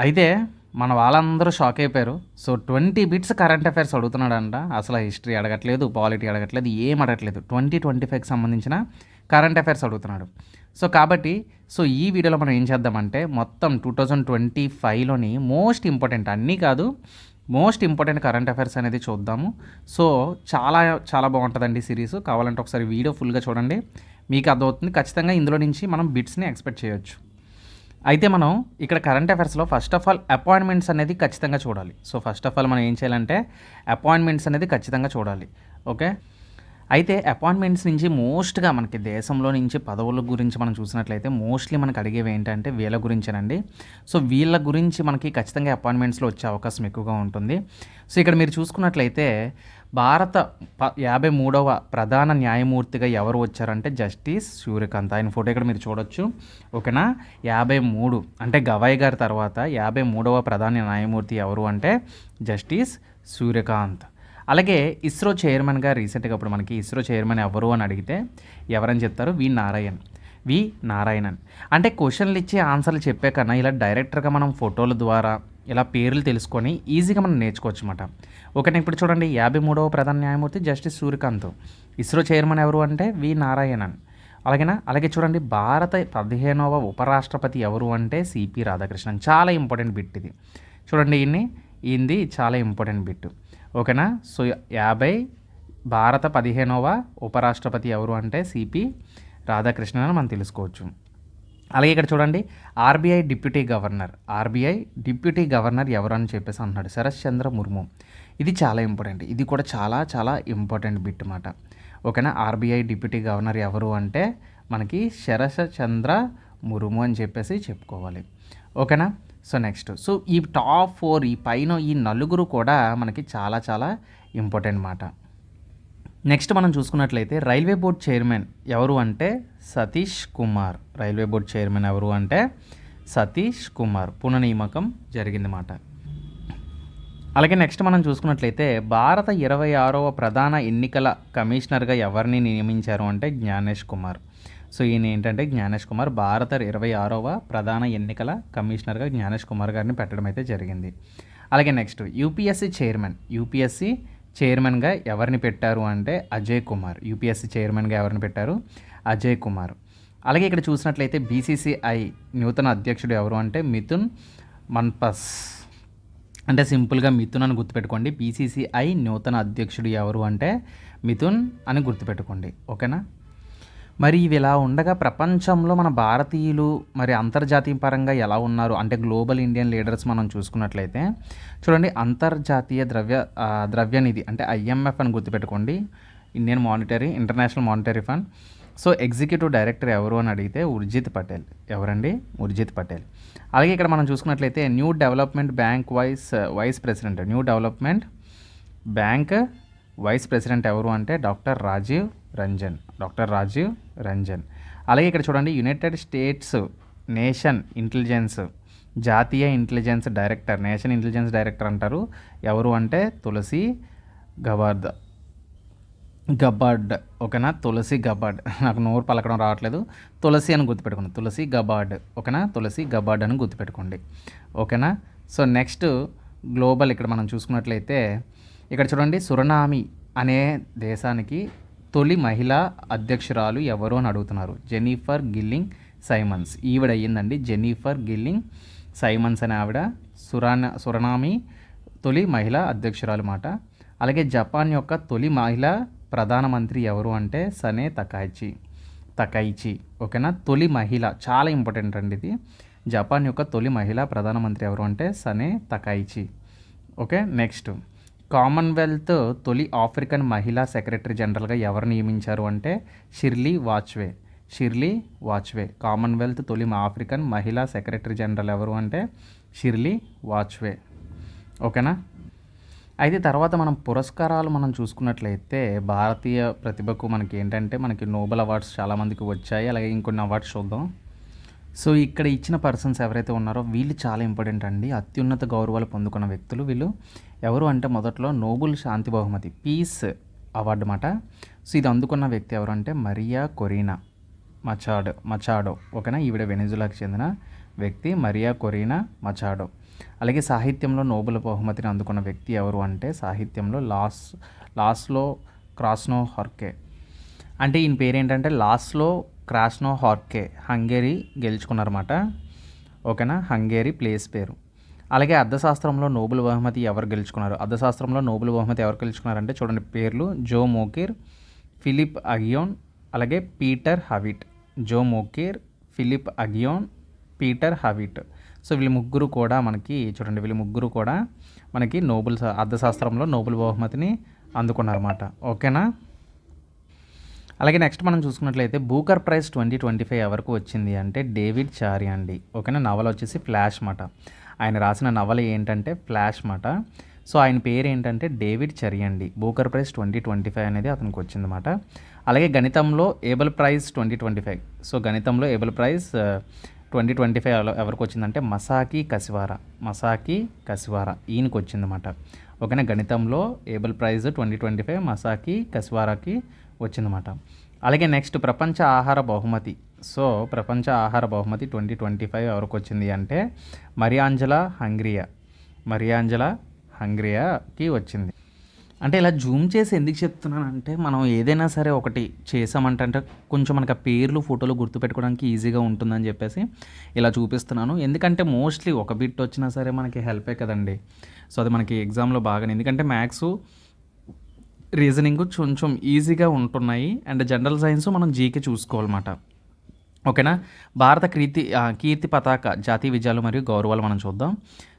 అయితే మన వాళ్ళందరూ షాక్ అయిపోయారు. సో, 20 బిట్స్ కరెంట్ అఫైర్స్ అడుగుతున్నాడంట. అసల హిస్టరీ అడగట్లేదు, పాలిటీ అడగట్లేదు, ఏం అడగట్లేదు. 2025కి సంబంధించిన కరెంట్ అఫైర్స్ అడుగుతున్నాడు. సో, కాబట్టి ఈ వీడియోలో మనం ఏం చేద్దామంటే మొత్తం 2025లోని మోస్ట్ ఇంపార్టెంట్ అన్నీ కాదు, మోస్ట్ ఇంపార్టెంట్ కరెంట్ అఫైర్స్ అనేది చూద్దాము. సో, చాలా చాలా బాగుంటుందండి సిరీస్. కావాలంటే ఒకసారి వీడియో ఫుల్గా చూడండి, మీకు అర్థమవుతుంది. ఖచ్చితంగా ఇందులో నుంచి మనం బిట్స్ని ఎక్స్పెక్ట్ చేయొచ్చు. అయితే మనం ఇక్కడ కరెంట్ అఫైర్స్లో ఫస్ట్ ఆఫ్ ఆల్ అపాయింట్మెంట్స్ అనేది ఖచ్చితంగా చూడాలి. సో ఫస్ట్ ఆఫ్ ఆల్ మనం ఏం చేయాలంటే అపాయింట్మెంట్స్ అనేది ఖచ్చితంగా చూడాలి. ఓకే, అయితే అపాయింట్మెంట్స్ నుంచి మోస్ట్గా మనకి దేశంలో నుంచి పదవుల గురించి మనం చూసినట్లయితే మోస్ట్లీ మనకు అడిగేవి ఏంటంటే వీళ్ళ గురించేనండి. సో వీళ్ళ గురించి మనకి ఖచ్చితంగా అపాయింట్మెంట్స్లో వచ్చే అవకాశం ఎక్కువగా ఉంటుంది. సో ఇక్కడ మీరు చూసుకున్నట్లయితే భారత 53వ ప్రధాన న్యాయమూర్తిగా ఎవరు వచ్చారంటే జస్టిస్ సూర్యకాంత్. ఆయన ఫోటో ఇక్కడ మీరు చూడొచ్చు. ఓకేనా, 53 అంటే గవాయ్ గారి తర్వాత 53వ ప్రధాన న్యాయమూర్తి ఎవరు అంటే జస్టిస్ సూర్యకాంత్. అలాగే ఇస్రో చైర్మన్గా రీసెంట్గా ఇప్పుడు మనకి ఇస్రో చైర్మన్ ఎవరు అని అడిగితే ఎవరని చెప్తారు? వి నారాయణన్. అంటే క్వశ్చన్లు ఇచ్చి ఆన్సర్లు చెప్పే కన్నా ఇలా డైరెక్టర్గా మనం ఫోటోల ద్వారా ఇలా పేర్లు తెలుసుకొని ఈజీగా మనం నేర్చుకోవచ్చు అన్నమాట. ఓకేనా, ఇప్పుడు చూడండి 53వ ప్రధాన న్యాయమూర్తి జస్టిస్ సూర్యకాంత్. ఇస్రో చైర్మన్ ఎవరు అంటే వి నారాయణన్. అలాగే చూడండి భారత 15వ ఉపరాష్ట్రపతి ఎవరు అంటే సిపి రాధాకృష్ణన్. చాలా ఇంపార్టెంట్ బిట్ ఇది. చూడండి ఇది చాలా ఇంపార్టెంట్ బిట్. ఓకేనా, సో భారత 15వ ఉపరాష్ట్రపతి ఎవరు అంటే సిపి రాధాకృష్ణన్ అని మనం తెలుసుకోవచ్చు. అలాగే ఇక్కడ చూడండి ఆర్బీఐ డిప్యూటీ గవర్నర్ ఎవరు అని చెప్పేసి అంటున్నాడు, శరత్ చంద్ర ముర్ము. ఇది చాలా ఇంపార్టెంట్, ఇది కూడా చాలా చాలా ఇంపార్టెంట్ బిట్ అన్నమాట. ఓకేనా, ఆర్బీఐ డిప్యూటీ గవర్నర్ ఎవరు అంటే మనకి శరత్ చంద్ర ముర్ము అని చెప్పేసి చెప్పుకోవాలి. ఓకేనా, సో నెక్స్ట్ ఈ టాప్ 4 ఈ పైన ఈ నలుగురు కూడా మనకి చాలా చాలా ఇంపార్టెంట్ మాట. నెక్స్ట్ మనం చూసుకున్నట్లయితే రైల్వే బోర్డ్ చైర్మన్ ఎవరు అంటే Satish Kumar. Railway board chairman ఎవరు అంటే సతీష్ కుమార్. పునఃనియామకం జరిగిందన్నమాట. అలాగే నెక్స్ట్ మనం చూసుకున్నట్లయితే భారత 26వ ప్రధాన ఎన్నికల కమిషనర్గా ఎవరిని నియమించారు అంటే జ్ఞానేష్ కుమార్. సో ఈయన ఏంటంటే జ్ఞానేష్ కుమార్ భారత 26వ ప్రధాన ఎన్నికల కమిషనర్గా జ్ఞానేష్ కుమార్ గారిని పెట్టడం అయితే జరిగింది. అలాగే నెక్స్ట్ యూపీఎస్సీ చైర్మన్గా ఎవరిని పెట్టారు అంటే అజయ్ కుమార్. యూపీఎస్సీ చైర్మన్గా ఎవరిని పెట్టారు? అజయ్ కుమార్. అలాగే ఇక్కడ చూసినట్లయితే బీసీసీఐ నూతన అధ్యక్షుడు ఎవరు అంటే మిథున్ మన్పస్. అంటే సింపుల్గా మిథున్ అని గుర్తుపెట్టుకోండి. బీసీసీఐ నూతన అధ్యక్షుడు ఎవరు అంటే మిథున్ అని గుర్తుపెట్టుకోండి. ఓకేనా, మరి ఇవి ఇలా ఉండగా ప్రపంచంలో మన భారతీయులు మరి అంతర్జాతీయ పరంగా ఎలా ఉన్నారు అంటే గ్లోబల్ ఇండియన్ లీడర్స్ మనం చూసుకున్నట్లయితే చూడండి అంతర్జాతీయ ద్రవ్యనిధి అంటే ఐఎంఎఫ్ అని గుర్తుపెట్టుకోండి, international monetary fund. So executive director ఎవరు అని అడిగితే ఉర్జిత్ పటేల్. ఎవరండి? ఉర్జిత్ పటేల్. అలాగే ఇక్కడ మనం చూసుకున్నట్లయితే new development bank vice president ఎవరు అంటే డాక్టర్ రాజీవ్ రంజన్. అలాగే ఇక్కడ చూడండి యునైటెడ్ స్టేట్స్ జాతీయ ఇంటెలిజెన్స్ డైరెక్టర్ అంటారు ఎవరు అంటే తులసి గబార్డ్. ఓకేనా, తులసి గబార్డ్. నాకు నోరు పలకడం రావట్లేదు, తులసి అని గుర్తుపెట్టుకోండి, తులసి గబార్డ్. ఓకేనా, తులసి గబార్డ్ అని గుర్తుపెట్టుకోండి. ఓకేనా, సో నెక్స్ట్ గ్లోబల్ ఇక్కడ మనం చూసుకున్నట్లయితే ఇక్కడ చూడండి సురనామీ అనే దేశానికి తొలి మహిళా అధ్యక్షురాలు ఎవరు అని అడుగుతున్నారు. Jennifer Geerlings Simons. ఈవిడ అయ్యిందండి జెన్నిఫర్ గిల్లింగ్ సైమన్స్ అనే ఆవిడ సురనామీ తొలి మహిళా అధ్యక్షురాలు మాట. అలాగే జపాన్ యొక్క తొలి మహిళా ప్రధానమంత్రి ఎవరు అంటే సనే తకైచి. ఓకేనా, తొలి మహిళ చాలా ఇంపార్టెంట్ అండి ఇది. జపాన్ యొక్క తొలి మహిళా ప్రధానమంత్రి ఎవరు అంటే Sanae Takaichi. Okay, next Commonwealth తొలి ఆఫ్రికన్ మహిళా సెక్రటరీ జనరల్గా ఎవరు నియమించారు అంటే షిర్లీ వాజ్పే. కామన్వెల్త్ తొలి ఆఫ్రికన్ మహిళా సెక్రటరీ జనరల్ ఎవరు అంటే షిర్లీ వాజ్పే. ఓకేనా, అయితే తర్వాత మనం పురస్కారాలు మనం చూసుకున్నట్లయితే భారతీయ ప్రతిభకు మనకి ఏంటంటే మనకి నోబెల్ అవార్డ్స్ చాలామందికి వచ్చాయి. అలాగే ఇంకొన్ని అవార్డ్స్ చూద్దాం. సో ఇక్కడ ఇచ్చిన పర్సన్స్ ఎవరైతే ఉన్నారో వీళ్ళు చాలా ఇంపార్టెంట్ అండి. అత్యున్నత గౌరవాలు పొందుకున్న వ్యక్తులు వీళ్ళు ఎవరు అంటే మొదట్లో నోబెల్ శాంతి బహుమతి పీస్ అవార్డు మాట. సో ఇది అందుకున్న వ్యక్తి ఎవరు అంటే మరియా కొరీనా మచాడో. ఓకేనా, ఈవిడ వెనిజులాకి చెందిన వ్యక్తి మరియా కొరీనా మచాడో. అలాగే సాహిత్యంలో నోబెల్ బహుమతిని అందుకున్న వ్యక్తి ఎవరు అంటే సాహిత్యంలో లాస్లో క్రాస్నో హార్కే. అంటే ఈయన పేరు ఏంటంటే లాస్లో క్రాస్నో హార్కే, హంగేరీ గెలుచుకున్నారన్నమాట. ఓకేనా, హంగేరీ ప్లేస్ పేరు. అలాగే అర్థశాస్త్రంలో నోబెల్ బహుమతి ఎవరు గెలుచుకున్నారు? అర్థశాస్త్రంలో నోబెల్ బహుమతి ఎవరు గెలుచుకున్నారంటే చూడండి పేర్లు: జో మోకిర్, ఫిలిప్ అగియోన్, అలాగే Peter Howitt. Joel Mokyr, Philippe Aghion, Peter Howitt. So వీళ్ళు ముగ్గురు కూడా మనకి అర్థశాస్త్రంలో నోబెల్ బహుమతిని అందుకున్నారన్నమాట. ఓకేనా. అలాగే నెక్స్ట్ మనం చూసుకున్నట్లయితే బూకర్ ప్రైజ్ 2025 ఎవరికి వచ్చింది అంటే డేవిడ్ చారీ అండి. ఓకేనా. నవల వచ్చేసి ఫ్లాష్ మాట. ఆయన రాసిన నవల ఏంటంటే ఫ్లాష్ మాట. సో ఆయన పేరు ఏంటంటే డేవిడ్ చరీ అండి. బూకర్ ప్రైజ్ 2025 అనేది అతనికి వచ్చిందన్నమాట. అలాగే గణితంలో ఏబెల్ ప్రైజ్ 2025. సో గణితంలో ఏబెల్ ప్రైజ్ 2025 ఎవరికి వచ్చిందంటే మసాకి కసివారా ఈయనకి వచ్చిందన్నమాట. ఓకేనా. గణితంలో ఏబెల్ ప్రైజ్ 2025 మసాకి కసివారాకి వచ్చిందన్నమాట. అలాగే నెక్స్ట్ ప్రపంచ ఆహార బహుమతి. సో ప్రపంచ ఆహార బహుమతి 2025 ఎవరికి వచ్చింది అంటే మరియాంజలా హంగ్రియాకి వచ్చింది. అంటే ఇలా జూమ్ చేసి ఎందుకు చెప్తున్నానంటే మనం ఏదైనా సరే ఒకటి చేసామంటే కొంచెం మనకు ఆ పేర్లు ఫోటోలు గుర్తుపెట్టుకోవడానికి ఈజీగా ఉంటుందని చెప్పేసి ఇలా చూపిస్తున్నాను. ఎందుకంటే మోస్ట్లీ ఒక బిట్ వచ్చినా సరే మనకి హెల్పే కదండి. సో అది మనకి ఎగ్జామ్లో బాగా, ఎందుకంటే మ్యాథ్స్ రీజనింగ్ కొంచెం ఈజీగా ఉంటున్నాయి. అండ్ జనరల్ సైన్స్ మనం జీకే చూసుకోవాలన్నమాట. ఓకేనా. భారత కీర్తి పతాక జాతీయ విజయాలు మరియు గౌరవాలు మనం చూద్దాం.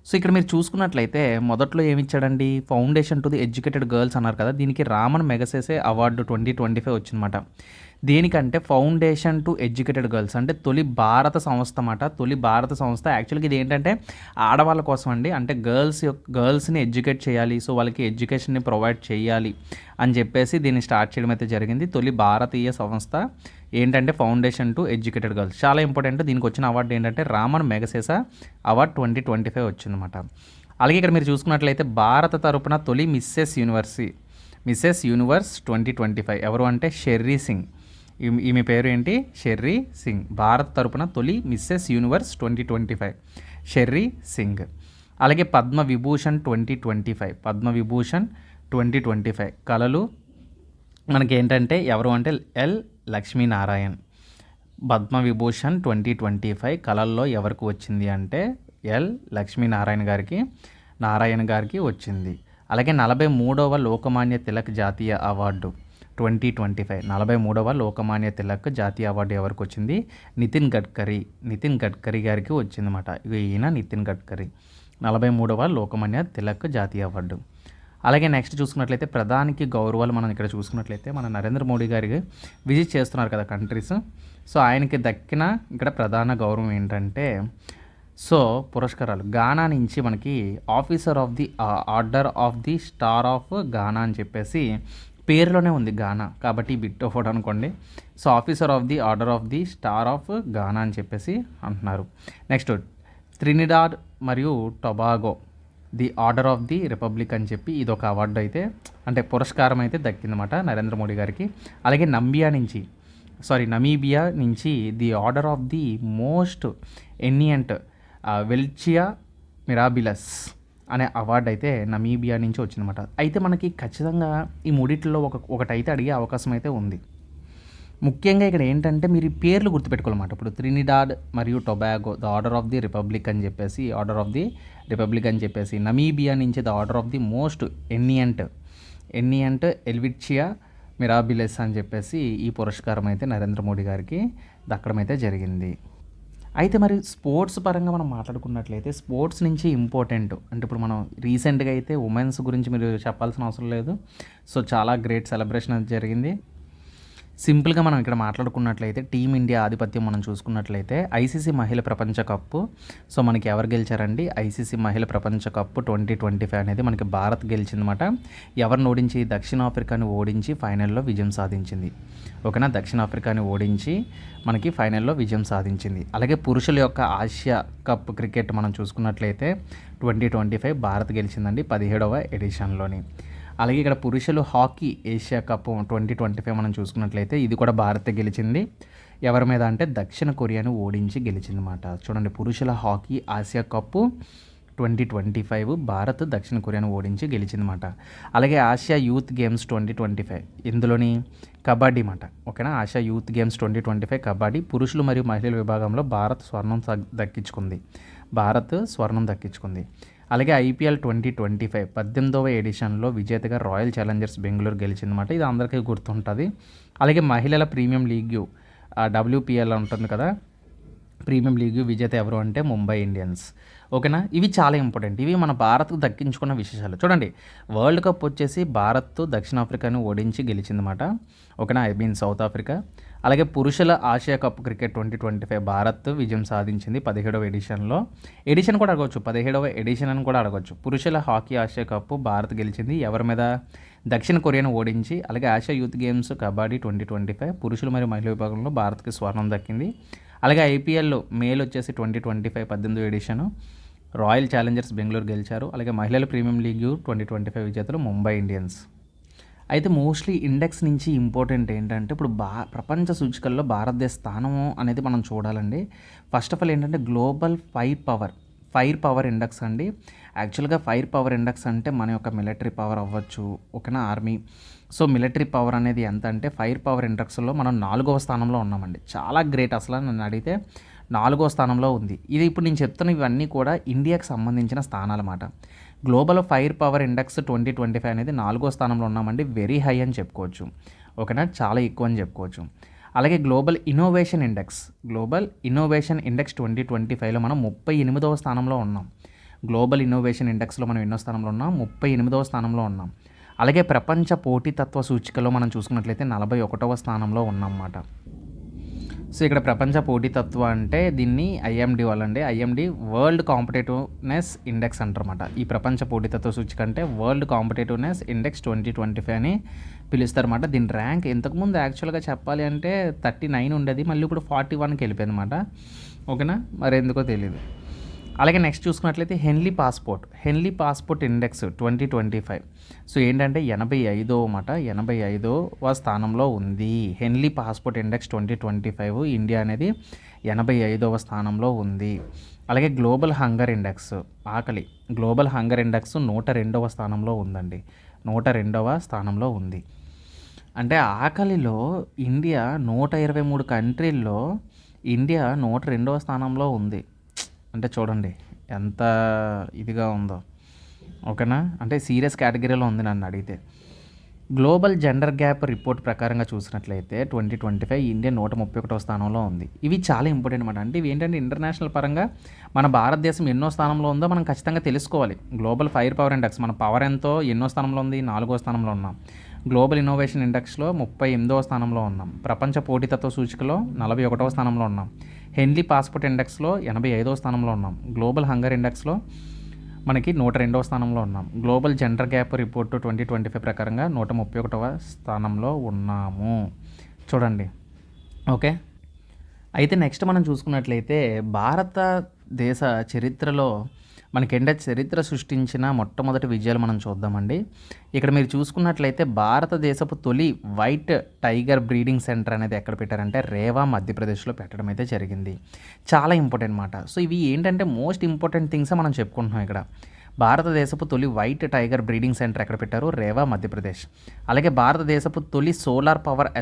సో ఇక్కడ మీరు చూసుకున్నట్లయితే మొదట్లో ఏమి ఇచ్చాడండి, foundation to the educated girls అన్నారు కదా, దీనికి రామన్ మెగసెసే అవార్డు 2025 వచ్చిందన్నమాట. దేనికంటే ఫౌండేషన్ టు ఎడ్యుకేటెడ్ గర్ల్స్ అంటే తొలి భారత సంస్థ అన్నమాట. తొలి భారత సంస్థ. యాక్చువల్గా ఇది ఏంటంటే ఆడవాళ్ళ కోసం అండి. అంటే గర్ల్స్ని ఎడ్యుకేట్ చేయాలి, సో వాళ్ళకి ఎడ్యుకేషన్ని ప్రొవైడ్ చేయాలి అని చెప్పేసి దీన్ని స్టార్ట్ చేయడం అయితే జరిగింది. తొలి భారతీయ సంస్థ ఏంటంటే ఫౌండేషన్ టు ఎడ్యుకేటెడ్ గర్ల్స్. చాలా ఇంపార్టెంట్. దీనికి వచ్చిన అవార్డు ఏంటంటే రామన్ మెగసెసా అవార్డు 2025 వచ్చిందన్నమాట. అలాగే ఇక్కడ మీరు చూసుకున్నట్లయితే భారత తరపున తొలి మిస్సెస్ యూనివర్స్ 2025 ఎవరు అంటే షెర్రీ సింగ్. ఈమె పేరు ఏంటి? షెర్రీ సింగ్. భారత తరపున తొలి మిస్సెస్ యూనివర్స్ 2025 షెర్రీ సింగ్. అలాగే పద్మవిభూషణ్ 2025 కళలు మనకి ఏంటంటే ఎవరు అంటే ఎల్ లక్ష్మీనారాయణ్. పద్మవిభూషణ్ 2025 కళల్లో ఎవరికి వచ్చింది అంటే ఎల్ లక్ష్మీనారాయణ గారికి వచ్చింది. అలాగే 43వ లోకమాన్య తిలక్ జాతీయ అవార్డు 2025 43వ లోకమాన్య తిలక్ జాతీయ అవార్డు ఎవరికి వచ్చింది? నితిన్ గడ్కరీ గారికి వచ్చిందన్నమాట. ఈయన నితిన్ గడ్కరీ 43వ లోకమాన్య తిలక్ జాతీయ అవార్డు. అలాగే నెక్స్ట్ చూసుకున్నట్లయితే ప్రధానికి గౌరవాలు మనం ఇక్కడ చూసుకున్నట్లయితే మన నరేంద్ర మోడీ గారికి విజిట్ చేస్తున్నారు కదా కంట్రీస్. సో ఆయనకి దక్కిన ఇక్కడ ప్రధాన గౌరవం ఏంటంటే సో పురస్కారాలు గానా నుంచి మనకి officer of the order of the star of Ghana అని చెప్పేసి పేరులోనే ఉంది గానా, కాబట్టి బిట్ ఆఫ్ అనుకోండి. So officer of the order of the star of Ghana అని చెప్పేసి అంటున్నారు. నెక్స్ట్ ట్రినిడాడ్ మరియు Tobago the order of the republic అని చెప్పి ఇదొక అవార్డు అయితే అంటే పురస్కారం అయితే దక్కిందన్నమాట నరేంద్ర మోడీ గారికి. అలాగే నమీబియా నుంచి the order of the most ancient Welwitschia mirabilis అనే అవార్డు అయితే నమీబియా నుంచి వచ్చిందన్నమాట. అయితే మనకి ఖచ్చితంగా ఈ మూడిట్లో ఒకటైతే అడిగే అవకాశం అయితే ఉంది. ముఖ్యంగా ఇక్కడ ఏంటంటే మీరు ఈ పేర్లు గుర్తుపెట్టుకోవాలన్నమాట. ఇప్పుడు ట్రినిడాడ్ మరియు Tobago the order of the republic అని చెప్పేసి నమీబియా నుంచి the order of the most ancient Welwitschia mirabilis అని చెప్పేసి ఈ పురస్కారం అయితే నరేంద్ర మోడీ గారికి దక్కడం అయితే జరిగింది. అయితే మరి స్పోర్ట్స్ పరంగా మనం మాట్లాడుకున్నట్లయితే స్పోర్ట్స్ నుంచి ఇంపార్టెంట్ అంటే ఇప్పుడు మనం రీసెంట్గా అయితే ఉమెన్స్ గురించి మీరు చెప్పాల్సిన అవసరం లేదు. సో చాలా గ్రేట్ సెలబ్రేషన్ అది జరిగింది. సింపుల్గా మనం ఇక్కడ మాట్లాడుకున్నట్లయితే టీమిండియా ఆధిపత్యం మనం చూసుకున్నట్లయితే ఐసీసీ మహిళ ప్రపంచ కప్పు. సో మనకి ఎవరు గెలిచారండి? ఐసీసీ మహిళ ప్రపంచ కప్పు 2025 అనేది మనకి భారత్ గెలిచిందన్నమాట. ఎవరిని ఓడించి? దక్షిణాఫ్రికాని ఓడించి ఫైనల్లో విజయం సాధించింది. ఓకేనా, దక్షిణాఫ్రికాని ఓడించి మనకి ఫైనల్లో విజయం సాధించింది. అలాగే పురుషుల యొక్క ఆసియా కప్ క్రికెట్ మనం చూసుకున్నట్లయితే 2025 భారత్ గెలిచిందండి 17వ ఎడిషన్లోని. అలాగే ఇక్కడ పురుషులు హాకీ ఏషియా కప్ 2025 మనం చూసుకున్నట్లయితే ఇది కూడా భారత్ గెలిచింది. ఎవరి మీద అంటే దక్షిణ కొరియాను ఓడించి గెలిచిందన్నమాట. చూడండి, పురుషుల హాకీ ఆసియా కప్పు 2025 భారత్ దక్షిణ కొరియాను ఓడించి గెలిచిందన్నమాట. అలాగే ఆసియా యూత్ గేమ్స్ 2025 ఇందులోని కబడ్డీ మాట. ఓకేనా, ఆసియా యూత్ గేమ్స్ 2025 కబడ్డీ పురుషులు మరియు మహిళల విభాగంలో భారత్ స్వర్ణం దక్కించుకుంది. అలాగే ఐపీఎల్ 2025 18వ ఎడిషన్లో విజేతగా రాయల్ ఛాలెంజర్స్ బెంగళూరు గెలిచిందన్నమాట. ఇది అందరికీ గుర్తుంటుంది. అలాగే మహిళల ప్రీమియం లీగ్ WPL ఉంటుంది కదా, ప్రీమియం లీగ్ విజేత ఎవరు అంటే ముంబై ఇండియన్స్. ఓకేనా, ఇవి చాలా ఇంపార్టెంట్. ఇవి మన భారత్కు దక్కించుకున్న విశేషాలు. చూడండి, వరల్డ్ కప్ వచ్చేసి భారత్ దక్షిణాఫ్రికాను ఓడించి గెలిచిందన్నమాట. ఓకేనా, సౌత్ ఆఫ్రికా. అలాగే పురుషుల ఆసియా కప్ క్రికెట్ 2025 భారత్ విజయం సాధించింది 17వ ఎడిషన్లో. ఎడిషన్ కూడా అడగవచ్చు, 17వ ఎడిషన్ అని కూడా అడగవచ్చు. పురుషుల హాకీ ఆసియా కప్ భారత్ గెలిచింది ఎవరి మీద? దక్షిణ కొరియాను ఓడించి. అలాగే ఆసియా యూత్ గేమ్స్ కబడ్డీ 2025 పురుషులు మరియు మహిళల విభాగంలో భారత్కి స్వర్ణం దక్కింది. అలాగే ఐపీఎల్ మేల్ వచ్చేసి 2025 18వ ఎడిషన్ రాయల్ ఛాలెంజర్స్ బెంగళూరు గెలిచారు. అలాగే మహిళల ప్రీమియం లీగ్ 2025 విజేతలు ముంబై ఇండియన్స్. అయితే మోస్ట్లీ ఇండెక్స్ నుంచి ఇంపార్టెంట్ ఏంటంటే ఇప్పుడు ప్రపంచ సూచికల్లో భారతదేశ స్థానము అనేది మనం చూడాలండి. ఫస్ట్ ఆఫ్ ఆల్ ఏంటంటే గ్లోబల్ ఫైర్ పవర్ ఇండెక్స్ అండి. యాక్చువల్గా ఫైర్ పవర్ ఇండెక్స్ అంటే మన యొక్క మిలిటరీ పవర్ అవ్వచ్చు, ఓకేనా, ఆర్మీ. సో మిలిటరీ పవర్ అనేది ఎంత అంటే ఫైర్ పవర్ ఇండెక్స్లో మనం 4వ స్థానంలో ఉన్నామండి. చాలా గ్రేట్, అసలు నన్ను అడిగితే 4వ స్థానంలో ఉంది. ఇది ఇప్పుడు నేను చెప్తున్న ఇవన్నీ కూడా ఇండియాకి సంబంధించిన స్థానాలన్నమాట. గ్లోబల్ ఫైర్ పవర్ ఇండెక్స్ 2025 అనేది 4వ స్థానంలో ఉన్నామండి. వెరీ హై అని చెప్పుకోవచ్చు, ఓకేనా, చాలా ఎక్కువ అని చెప్పుకోవచ్చు. అలాగే గ్లోబల్ ఇన్నోవేషన్ ఇండెక్స్ 2025లో మనం 38వ స్థానంలో ఉన్నాం. గ్లోబల్ ఇన్నోవేషన్ ఇండెక్స్లో మనం ఎన్నో స్థానంలో ఉన్నాం? 38వ స్థానంలో ఉన్నాం. అలాగే ప్రపంచ పోటీతత్వ సూచికలో మనం చూసుకున్నట్లయితే 41వ స్థానంలో ఉన్నామన్నమాట. సో ఇక్కడ ప్రపంచ పోటీతత్వ అంటే దీన్ని ఐఎండి వాళ్ళండి, ఐఎండి వరల్డ్ కాంపిటేటివ్నెస్ ఇండెక్స్ అంటారన్నమాట. ఈ ప్రపంచ పోటీతత్వ సూచిక అంటే వరల్డ్ కాంపిటేటివ్నెస్ ఇండెక్స్ 2025 అని పిలుస్తారన్నమాట. దీని ర్యాంక్ ఇంతకుముందు యాక్చువల్గా చెప్పాలి అంటే 39 ఉండేది, మళ్ళీ ఇప్పుడు 41కి వెళ్ళిపోయింది అన్నమాట. ఓకేనా, మరి ఎందుకో తెలియదు. అలాగే నెక్స్ట్ చూసుకున్నట్లయితే హెన్లీ పాస్పోర్ట్ ఇండెక్స్ 2025. సో ఏంటంటే 85వ స్థానంలో ఉంది. హెన్లీ పాస్పోర్ట్ ఇండెక్స్ 2025 ఇండియా అనేది 85వ స్థానంలో ఉంది. అలాగే global hunger index global hunger index 102వ స్థానంలో ఉందండి. 102వ స్థానంలో ఉంది. అంటే ఆకలిలో ఇండియా 123 కంట్రీల్లో ఇండియా 102వ స్థానంలో ఉంది. అంటే చూడండి ఎంత ఇదిగా ఉందో, ఓకేనా, అంటే సీరియస్ కేటగిరీలో ఉంది నన్ను అడిగితే. గ్లోబల్ జెండర్ గ్యాప్ రిపోర్ట్ ప్రకారంగా చూసినట్లయితే 2025 ఇండియా 131వ స్థానంలో ఉంది. ఇవి చాలా ఇంపార్టెంట్ అన్నమాట. అంటే ఇవి ఏంటంటే ఇంటర్నేషనల్ పరంగా మన భారతదేశం ఎన్నో స్థానంలో ఉందో మనం ఖచ్చితంగా తెలుసుకోవాలి. గ్లోబల్ ఫైర్ పవర్ ఇండెక్స్ మన పవర్ ఎంతో, ఎన్నో స్థానంలో ఉంది? 4వ స్థానంలో ఉన్నాం. గ్లోబల్ ఇన్నోవేషన్ ఇండెక్స్లో 38వ స్థానంలో ఉన్నాం. ప్రపంచ పోటీతత్వ సూచికలో 41వ స్థానంలో ఉన్నాం. హెన్లీ పాస్పోర్ట్ ఇండెక్స్లో 85వ స్థానంలో ఉన్నాం. గ్లోబల్ హంగర్ ఇండెక్స్లో మనకి 102వ స్థానంలో ఉన్నాం. గ్లోబల్ జెండర్ గ్యాప్ రిపోర్టు 2025 ప్రకారంగా 131వ స్థానంలో ఉన్నాము. చూడండి, ఓకే. అయితే నెక్స్ట్ మనం చూసుకున్నట్లయితే భారతదేశ చరిత్రలో మనకేంటే చరిత్ర సృష్టించిన మొట్టమొదటి విజయాలు మనం చూద్దామండి. ఇక్కడ మీరు చూసుకున్నట్లయితే భారతదేశపు తొలి వైట్ టైగర్ బ్రీడింగ్ సెంటర్ అనేది ఎక్కడ పెట్టారంటే రేవా మధ్యప్రదేశ్లో పెట్టడం అయితే జరిగింది. చాలా ఇంపార్టెంట్ మాట. సో ఇవి ఏంటంటే మోస్ట్ ఇంపార్టెంట్ థింగ్స్ మనం చెప్పుకుంటున్నాం ఇక్కడ. భారతదేశపు తొలి వైట్ టైగర్ బ్రీడింగ్ సెంటర్ ఎక్కడ పెట్టారు? రేవా మధ్యప్రదేశ్. అలాగే భారతదేశపు తొలి సోలార్ పవర్డ్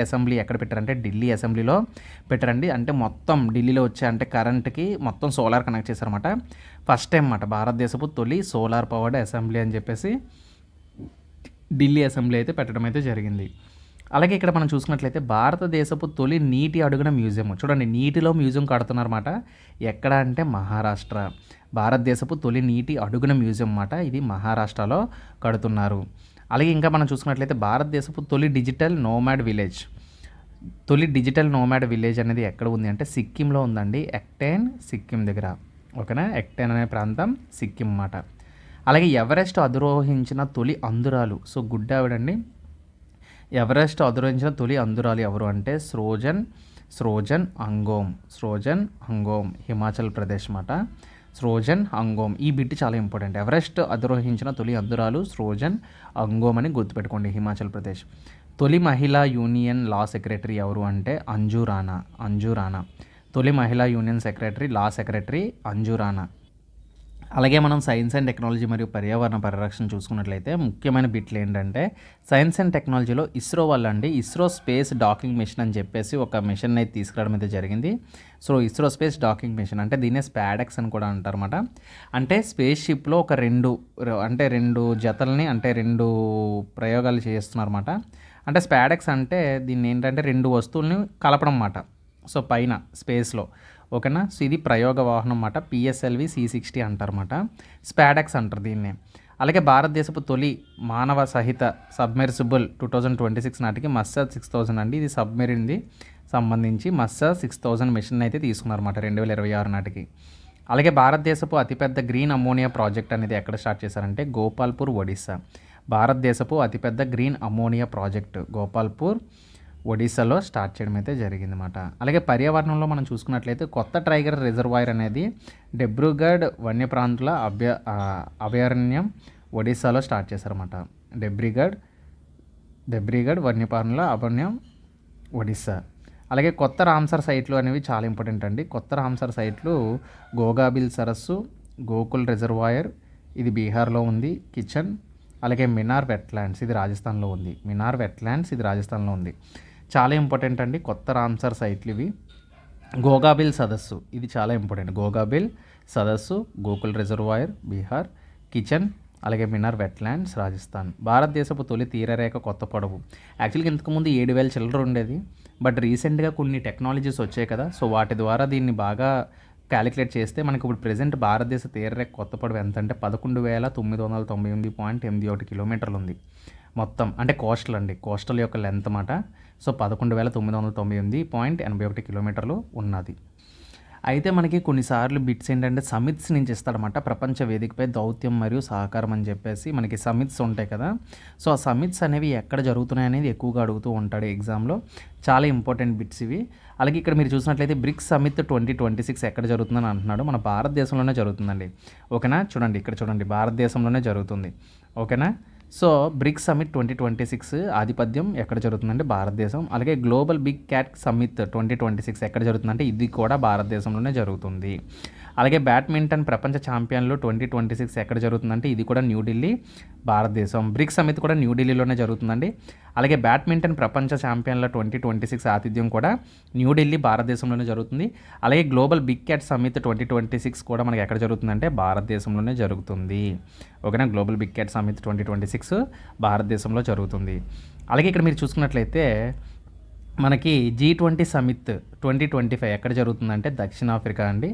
అసెంబ్లీ ఎక్కడ పెట్టారంటే ఢిల్లీ అసెంబ్లీలో పెట్టారండి. అంటే మొత్తం ఢిల్లీలో వచ్చే అంటే కరెంట్కి మొత్తం సోలార్ కనెక్ట్ చేశారన్నమాట. ఫస్ట్ టైం అన్నమాట భారతదేశపు తొలి సోలార్ పవర్డ్ అసెంబ్లీ అని చెప్పేసి ఢిల్లీ అసెంబ్లీ అయితే పెట్టడం అయితే జరిగింది. అలాగే ఇక్కడ మనం చూసుకున్నట్లయితే భారతదేశపు తొలి నీటి అడుగున మ్యూజియం. చూడండి, నీటిలో మ్యూజియం కడుతున్నారన్నమాట. ఎక్కడ అంటే మహారాష్ట్ర. భారతదేశపు తొలి నీటి అడుగున మ్యూజియం అన్నమాట. ఇది మహారాష్ట్రలో కడుతున్నారు. అలాగే ఇంకా మనం చూసుకున్నట్లయితే భారతదేశపు తొలి డిజిటల్ నోమాడ్ విలేజ్ అనేది ఎక్కడ ఉంది అంటే సిక్కింలో ఉందండి. ఎక్టేన్ సిక్కిం దగ్గర, ఓకేనా. ఎక్టేన్ అనే ప్రాంతం సిక్కిం అన్నమాట. అలాగే ఎవరెస్ట్ అధిరోహించిన తొలి అందురాలు. సో గుడ్ ఆవిడండి. ఎవరెస్ట్ అధిరోహించిన తొలి అందురాలు ఎవరు అంటే స్రోజన్ అంగోమ్ హిమాచల్ ప్రదేశ్ మాట. స్రోజన్ అంగోమ్ ఈ బిట్ చాలా ఇంపార్టెంట్. ఎవరెస్ట్ అధిరోహించిన తొలి అందురాలు స్రోజన్ అంగోమ్ అని గుర్తుపెట్టుకోండి, హిమాచల్ ప్రదేశ్. తొలి మహిళా యూనియన్ లా సెక్రటరీ ఎవరు అంటే అంజు రాణా. తొలి మహిళా యూనియన్ సెక్రటరీ, లా సెక్రటరీ అంజు రాణా. అలాగే మనం సైన్స్ అండ్ టెక్నాలజీ మరియు పర్యావరణ పరిరక్షణ చూసుకున్నట్లయితే ముఖ్యమైన బిట్లు ఏంటంటే సైన్స్ అండ్ టెక్నాలజీలో ఇస్రో వాళ్ళండి ఇస్రో స్పేస్ డాకింగ్ మిషన్ అని చెప్పేసి ఒక మిషన్ అయితే తీసుకురావడం అయితే జరిగింది. So ISRO space docking mission అంటే దీన్నే స్పాడెక్స్ అని కూడా అంటారన్నమాట. అంటే స్పేస్ షిప్లో ఒక రెండు జతల్ని అంటే రెండు ప్రయోగాలు చేస్తున్నారన్నమాట. అంటే స్పాడెక్స్ అంటే దీన్ని ఏంటంటే రెండు వస్తువుల్ని కలపడం అన్నమాట. సో పైన స్పేస్లో ఓకేనా. సో ఇది ప్రయోగ వాహనం అన్నమాట. PSLV C60 అంటారన్నమాట. స్పాడెక్స్ అంటారు దీన్ని. అలాగే భారతదేశపు తొలి మానవ సహిత సబ్మెర్సిబుల్ 2026 నాటికి మస్సర్ 6000 అండి. ఇది సబ్మెరీన్ది సంబంధించి మస్సర్ 6000 మిషన్ అయితే తీసుకున్నారన్నమాట 2026 నాటికి. అలాగే భారతదేశపు అతిపెద్ద గ్రీన్ అమోనియా ప్రాజెక్ట్ అనేది ఎక్కడ స్టార్ట్ చేశారంటే గోపాల్పూర్, ఒడిస్సా. భారతదేశపు అతిపెద్ద గ్రీన్ అమోనియా ప్రాజెక్టు గోపాల్పూర్, ఒడిశాలో స్టార్ట్ చేయడం అయితే జరిగిందన్నమాట. అలాగే పర్యావరణంలో మనం చూసుకున్నట్లయితే కొత్త టైగర్ రిజర్వాయర్ అనేది డిబ్రూగఢ్ వన్యప్రాంతుల అభయారణ్యం ఒడిశాలో స్టార్ట్ చేశారన్నమాట. డిబ్రూగఢ్ వన్యప్రాణుల అభయారణ్యం ఒడిశా. అలాగే కొత్త రామ్సర్ సైట్లు అనేవి చాలా ఇంపార్టెంట్ అండి. కొత్త రామ్సర్ సైట్లు గోగాబిల్ సరస్సు, గోకుల్ రిజర్వాయర్ ఇది బీహార్లో ఉంది, కిచెన్. అలాగే మినార్ వెట్లాండ్స్ ఇది రాజస్థాన్లో ఉంది. చాలా ఇంపార్టెంట్ అండి కొత్త రామ్సర్ సైట్లు ఇవి. గోగాబిల్ సదస్సు ఇది చాలా ఇంపార్టెంట్. గోగాబిల్ సదస్సు, గోకుల్ రిజర్వాయర్ బీహార్, కిచెన్. అలాగే మినార్ వెట్లాండ్స్ రాజస్థాన్. భారతదేశపు తొలి తీరరేఖ కొత్త పొడవు. యాక్చువల్గా ఇంతకుముందు 7000 చిల్లర ఉండేది. బట్ రీసెంట్గా కొన్ని టెక్నాలజీస్ వచ్చాయి కదా. సో వాటి ద్వారా దీన్ని బాగా క్యాలిక్యులేట్ చేస్తే మనకి ఇప్పుడు ప్రెజెంట్ భారతదేశ తీరరేఖ కొత్త పొడవు ఎంత అంటే 11,998.81 కిలోమీటర్లు ఉంది మొత్తం. అంటే కోస్టల్ అండి, కోస్టల్ యొక్క లెంత్ అన్నమాట. సో 11,998.81 కిలోమీటర్లు ఉన్నది. అయితే మనకి కొన్నిసార్లు బిట్స్ ఏంటంటే సమిట్స్ నుంచి ఇస్తాడనమాట. ప్రపంచ వేదికపై దౌత్యం మరియు సహకారం అని చెప్పేసి మనకి సమిట్స్ ఉంటాయి కదా. సో ఆ సమిట్స్ అనేవి ఎక్కడ జరుగుతున్నాయి అనేది ఎక్కువగా అడుగుతూ ఉంటాడు ఎగ్జామ్లో. చాలా ఇంపార్టెంట్ బిట్స్ ఇవి. అలాగే ఇక్కడ మీరు చూసినట్లయితే బ్రిక్స్ సమిట్ 2026 ఎక్కడ జరుగుతుందని అంటున్నాడు. మన భారతదేశంలోనే జరుగుతుందండి. ఓకేనా. చూడండి ఇక్కడ చూడండి, భారతదేశంలోనే జరుగుతుంది. ఓకేనా. సో బ్రిక్స్ సమిట్ 2026 ఆధిపత్యం ఎక్కడ జరుగుతుందంటే భారతదేశం. అలాగే గ్లోబల్ బిగ్ క్యాట్ సమిట్ 2026 ఎక్కడ జరుగుతుందంటే ఇది కూడా భారతదేశంలోనే జరుగుతుంది. అలాగే బ్యాడ్మింటన్ ప్రపంచ ఛాంపియన్లు 2026 ఎక్కడ జరుగుతుందంటే ఇది కూడా న్యూఢిల్లీ, భారతదేశం. బ్రిక్స్ సమిట్ కూడా న్యూఢిల్లీలోనే జరుగుతుందండి. అలాగే బ్యాడ్మింటన్ ప్రపంచ ఛాంపియన్ల 2026 ఆతిథ్యం కూడా న్యూఢిల్లీ, భారతదేశంలోనే జరుగుతుంది. అలాగే గ్లోబల్ బిగ్ క్యాట్ సమిట్ 2026 కూడా మనకి ఎక్కడ జరుగుతుందంటే భారతదేశంలోనే జరుగుతుంది. ఓకేనా. గ్లోబల్ బిగ్ క్యాట్ సమిట్ 2026 భారతదేశంలో జరుగుతుంది. అలాగే ఇక్కడ మీరు చూసుకున్నట్లయితే మనకి G20 సమిట్ 2025 ఎక్కడ జరుగుతుందంటే దక్షిణాఫ్రికా అండి.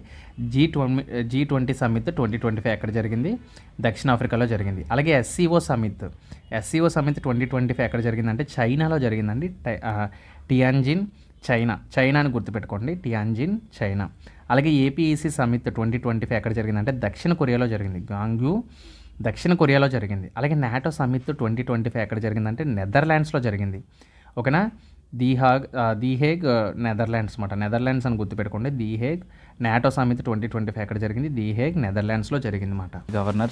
G20 సమిట్ 2025 ఎక్కడ జరిగింది? దక్షిణాఫ్రికాలో జరిగింది. అలాగే SCO సమిట్ 2025 ఎక్కడ జరిగిందంటే చైనాలో జరిగిందండి. టియాన్జిన్ చైనా అని గుర్తుపెట్టుకోండి, టియాన్జిన్ చైనా. అలాగే APEC సమిట్ 2025 ఎక్కడ జరిగిందంటే దక్షిణ కొరియాలో జరిగింది, గాంగ్యూ దక్షిణ కొరియాలో జరిగింది. అలాగే నాటో సమిట్ 2025 ఎక్కడ జరిగిందంటే నెదర్లాండ్స్లో జరిగింది. ఓకేనా. ది హేగ్ నెదర్లాండ్స్ అనమాట. నెదర్లాండ్స్ అని గుర్తుపెట్టుకోండి. The Hague. నాటో సమిట్ 2025 ఎక్కడ జరిగింది? ది హేగ్ నెదర్లాండ్స్లో జరిగింది అనమాట. గవర్నర్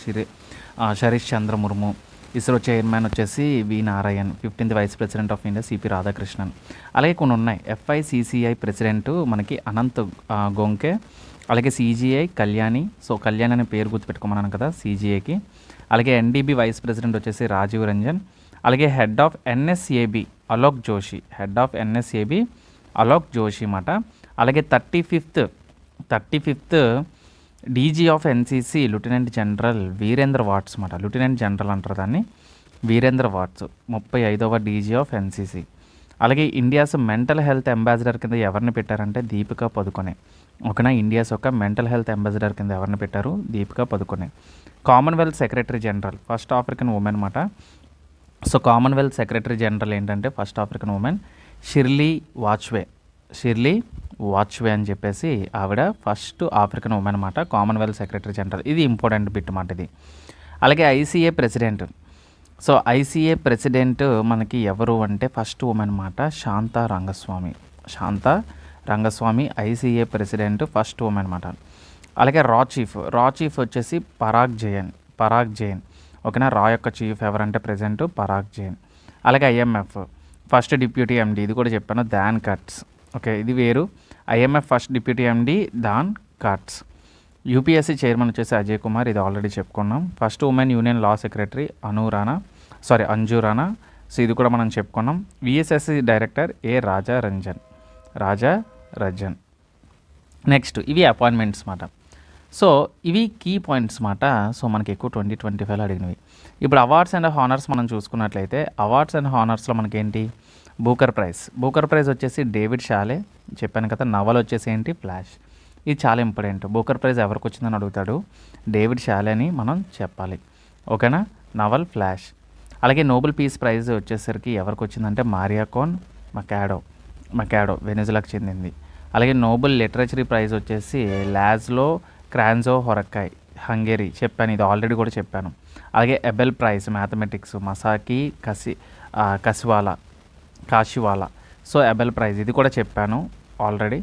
శరీష్ చంద్ర ముర్ము. ఇస్రో చైర్మన్ వచ్చేసి V Narayan. 15th vice president of India CP Radhakrishnan. అలాగే కొన్ని ఉన్నాయి. FICCI ప్రెసిడెంట్ మనకి అనంత్ గోంకే. అలాగే CGI కళ్యాణి. సో కళ్యాణి అనే పేరు గుర్తుపెట్టుకోమన్నాను కదా CGIకి. అలాగే NDB వైస్ ప్రెసిడెంట్ వచ్చేసి రాజీవ్ రంజన్. అలాగే head of NSAB Alok Joshi. అన్నమాట. అలాగే 35th DG of NCC lieutenant general Virendra Vats అన్నమాట. లెఫ్టినెంట్ జనరల్ అంటారు దాన్ని, వీరేంద్ర వాట్స్. 35వ DG ఆఫ్ NCC. అలాగే ఇండియాస్ మెంటల్ హెల్త్ అంబాసిడర్ కింద ఎవరిని పెట్టారంటే దీపికా పదుకొనే. ఓకేనా. ఇండియాస్ యొక్క మెంటల్ హెల్త్ అంబాసిడర్ కింద ఎవరిని పెట్టారు? Deepika Padukone. Commonwealth secretary general first African women అన్నమాట. సో కామన్వెల్త్ సెక్రటరీ జనరల్ ఏంటంటే first African women Shirley Botchwey అని చెప్పేసి ఆవిడ ఫస్ట్ ఆఫ్రికన్ ఉమెన్ అన్నమాట, కామన్వెల్త్ సెక్రటరీ జనరల్. ఇది ఇంపార్టెంట్ బిట్ అన్నమాట ఇది. అలాగే ICA president. So ICA president మనకి ఎవరు అంటే ఫస్ట్ ఉమెన్ అన్నమాట, Shanta Rangaswamy ICA president first women అన్నమాట. అలాగే రా చీఫ్ వచ్చేసి పరాగ్ జైన్. ఓకేనా. రా యొక్క చీఫ్ ఎవరంటే ప్రెసిడెంట్ పరాగ్ జైన్. అలాగే IMF ఫస్ట్ డిప్యూటీ ఎండి, ఇది కూడా చెప్పాను, దాన్ కట్స్. ఓకే, ఇది వేరు. ఐఎంఎఫ్ ఫస్ట్ డిప్యూటీ ఎండి దాన్ కట్స్. యూపీఎస్సీ చైర్మన్ వచ్చేసి అజయ్ కుమార్, ఇది ఆల్రెడీ చెప్పుకున్నాం. ఫస్ట్ ఉమెన్ యూనియన్ లా సెక్రటరీ అంజు రాణా, సో ఇది కూడా మనం చెప్పుకున్నాం. విఎస్ఎస్సి డైరెక్టర్ రాజా రంజన్. నెక్స్ట్ ఇవి అపాయింట్మెంట్స్ మాట. సో ఇవి కీ పాయింట్స్ మాట. సో మనకి ఎక్కువ 2025లో అడిగినవి. ఇప్పుడు అవార్డ్స్ అండ్ హానర్స్ మనం చూసుకున్నట్లయితే అవార్డ్స్ అండ్ హానర్స్లో మనకేంటి, బూకర్ ప్రైజ్ వచ్చేసి డేవిడ్ షాలే, చెప్పాను కదా. నవల్ వచ్చేసి ఏంటి, ఫ్లాష్. ఇది చాలా ఇంపార్టెంట్. బూకర్ ప్రైజ్ ఎవరికి వచ్చిందని అడుగుతాడు, డేవిడ్ షాలే అని మనం చెప్పాలి. ఓకేనా, నవల్, ఫ్లాష్. అలాగే నోబెల్ పీస్ ప్రైజ్ వచ్చేసరికి ఎవరికి వచ్చిందంటే మారియాకోన్ మకాడో వెనిజులాకు చెందింది. అలాగే నోబెల్ లిటరేచరీ ప్రైజ్ వచ్చేసి లాజ్లో క్రాన్జో హొరక్కాయ్, హంగేరీ, చెప్పాను, ఇది ఆల్రెడీ కూడా చెప్పాను. అలాగే Abel prize mathematics Masaki Kashiwara, so Abel prize ఇది కూడా చెప్పాను ఆల్రెడీ.